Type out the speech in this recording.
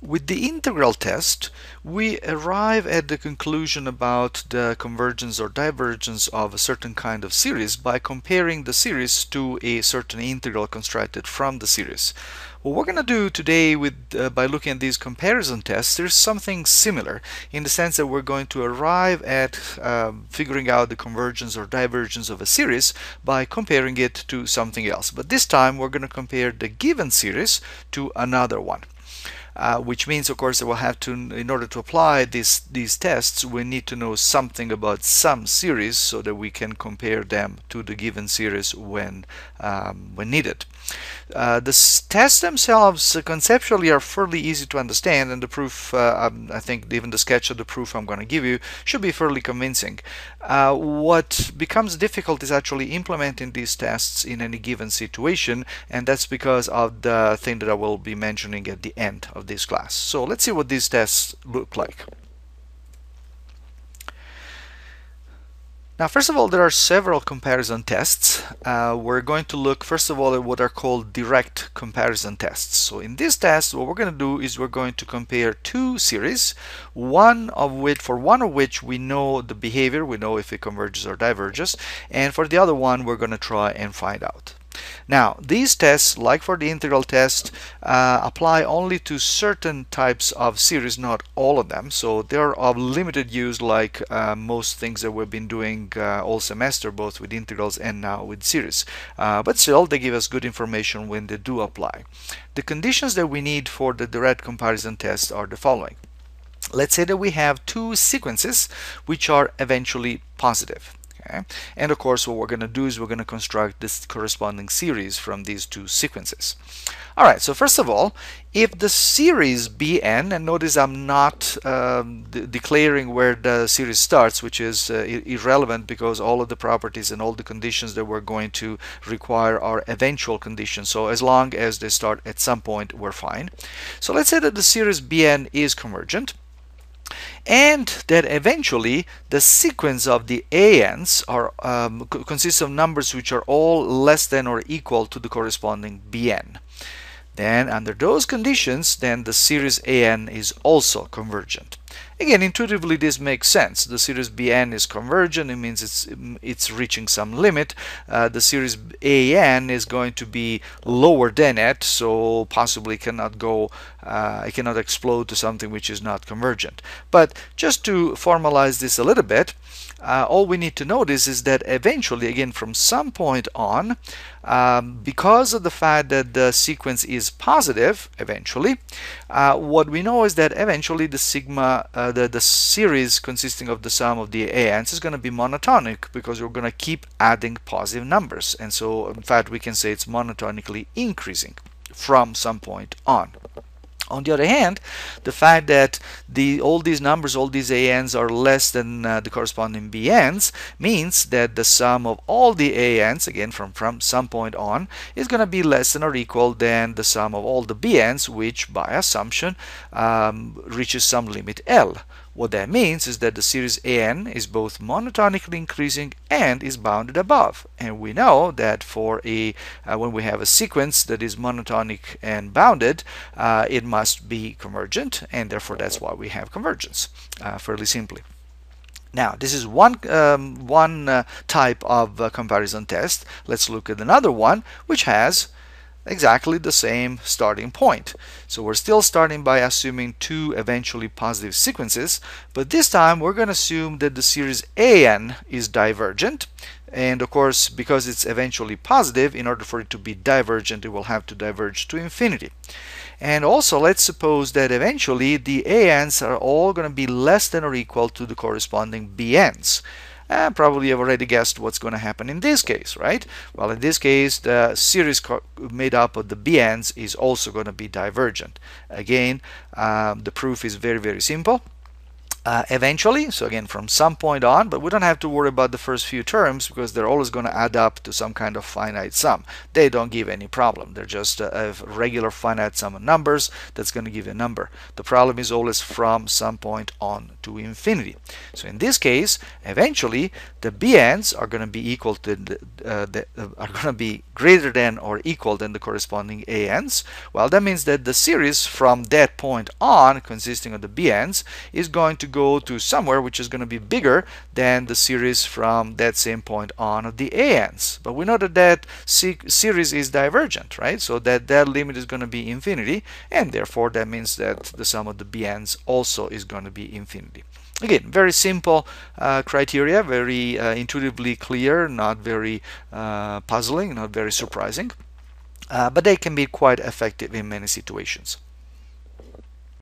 With the integral test, we arrive at the conclusion about the convergence or divergence of a certain kind of series by comparing the series to a certain integral constructed from the series. What we're going to do today by looking at these comparison tests, there's something similar in the sense that we're going to arrive at figuring out the convergence or divergence of a series by comparing it to something else. But this time we're going to compare the given series to another one. Which means, of course, that we'll have to, in order to apply these tests, we need to know something about some series so that we can compare them to the given series when needed. The tests themselves conceptually are fairly easy to understand, and the proof, I think even the sketch of the proof I'm going to give you should be fairly convincing. What becomes difficult is actually implementing these tests in any given situation, and that's because of the thing that I will be mentioning at the end of this class. So let's see what these tests look like. Now, first of all, there are several comparison tests. We're going to look first of all at what are called direct comparison tests. So in this test, what we're going to do is we're going to compare two series, for one of which we know the behavior, we know if it converges or diverges, and for the other one we're going to try and find out. Now, these tests, like for the integral test, apply only to certain types of series, not all of them. So they're of limited use, like most things that we've been doing all semester, both with integrals and now with series. But still, they give us good information when they do apply. The conditions that we need for the direct comparison test are the following. Let's say that we have two sequences which are eventually positive. Okay. And of course, what we're going to do is we're going to construct this corresponding series from these two sequences. All right, so first of all, if the series Bn, and notice I'm not declaring where the series starts, which is irrelevant because all of the properties and all the conditions that we're going to require are eventual conditions. So as long as they start at some point, we're fine. So let's say that the series Bn is convergent, and that eventually the sequence of the ANs consists of numbers which are all less than or equal to the corresponding Bn. Then under those conditions, then the series AN is also convergent. Again, intuitively this makes sense. The series Bn is convergent, it means it's reaching some limit. The series AN is going to be lower than it, so possibly it cannot explode to something which is not convergent. But just to formalize this a little bit, all we need to notice is that eventually, again from some point on, because of the fact that the sequence is positive eventually, what we know is that eventually the sigma, the series consisting of the sum of the ANs is going to be monotonic, because we're going to keep adding positive numbers, and so in fact we can say it's monotonically increasing from some point on. On the other hand, the fact that all these numbers, all these ANs are less than the corresponding BNs, means that the sum of all the ANs, again from some point on, is going to be less than or equal than the sum of all the BNs, which by assumption reaches some limit L. What that means is that the series AN is both monotonically increasing and is bounded above. And we know that for when we have a sequence that is monotonic and bounded, it must be convergent, and therefore that's why we have convergence, fairly simply. Now, this is one type of comparison test. Let's look at another one which has exactly the same starting point. So we're still starting by assuming two eventually positive sequences, but this time we're going to assume that the series AN is divergent, and of course because it's eventually positive, in order for it to be divergent it will have to diverge to infinity. And also let's suppose that eventually the ANs are all going to be less than or equal to the corresponding BNs. Probably you've already guessed what's going to happen in this case, right? Well, in this case, the series made up of the BNs is also going to be divergent. Again, the proof is very, very simple. eventually, so again from some point on, but we don't have to worry about the first few terms because they're always going to add up to some kind of finite sum. They don't give any problem. They're just a regular finite sum of numbers that's going to give a number. The problem is always from some point on to infinity. So in this case, eventually the bn's are going to be equal to are going to be greater than or equal than the corresponding an's. Well, that means that the series from that point on, consisting of the bn's, is going to go to somewhere which is going to be bigger than the series from that same point on of the an's. But we know that that series is divergent, right? So that limit is going to be infinity, and therefore that means that the sum of the bn's also is going to be infinity. Again, very simple criteria, very intuitively clear, not very puzzling, not very surprising, but they can be quite effective in many situations.